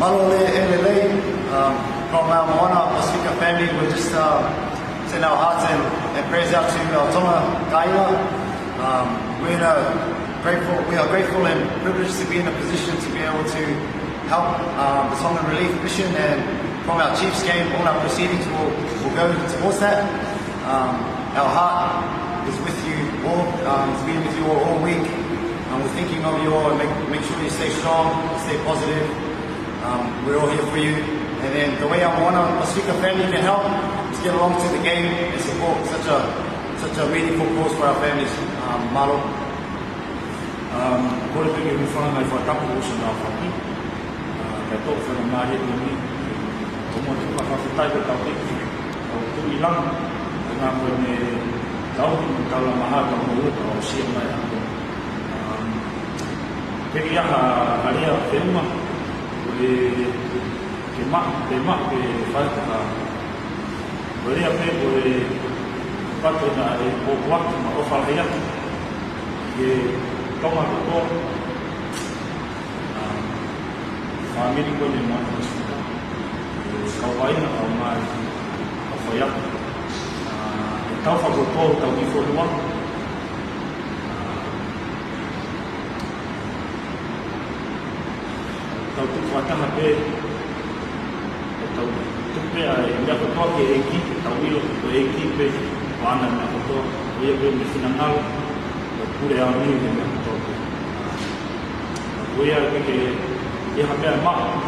malu'i and lelei from our Moana Pasifika family. We just send our hearts and prayers out to our Tonga kāinga. We are grateful and privileged to be in a position to be able to help the Tongan Relief Mission, and from our Chiefs game, all our proceedings will go towards that. Our heart is with you all. It's been with you all week. We're thinking of you all, and make sure you stay strong, stay positive. We're all here for you. And then the way our Moana Pasifika family can help is get along to the game and support such a meaningful cause for our families. Malo. Kore peke mi whanga i whatapu o sa ngā whaki. Kai tō whanga mahi o ni. O mo te whakawhitai ko tau eki. O tui lang. O ngā koe me tauhi mo kaula maha ka monū'ia o sia mai ako. Peke iaha haria whenua. Ke mak ke whaitaka. Ko rea pe ko e patona e poupou atu ma o whalhei atu. Ke tonga koko. Whamiri ko ni Moana Pasifika. Kauwaina au mai au whai atu. E tau whakoto tau ki fonua. Tau tuku ataha pe, tau tupe a e mea kotoa ke Eiki, tau ilo ko Eiki pe, o ana mea kotoa, o ia pe me whinangalo, o pure a miu ke mea kotoa pe. O ia pe ke iha mea maa,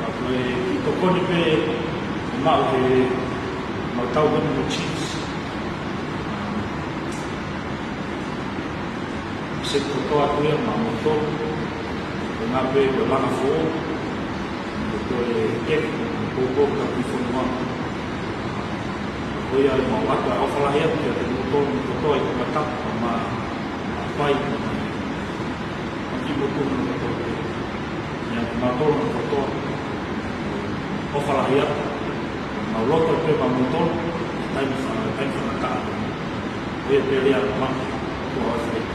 ko e i tokoni pe e maa ke mautau gani mo Chiefs. Se kotoa tuia maa motoa, ngā pe ko langa fō, ko e kefi, poupou ka pi fonua. Ko ia i mau atu a awhalahi atu kia te motoa i kukatapu ma whai. Ma ki motoa na kotoa. Ia te mātoa na kotoa. Awhalahi atu. Ma Lotu pe ma motoa, taimi whana kaa. Ko ia pe rea ma kua awhalahi.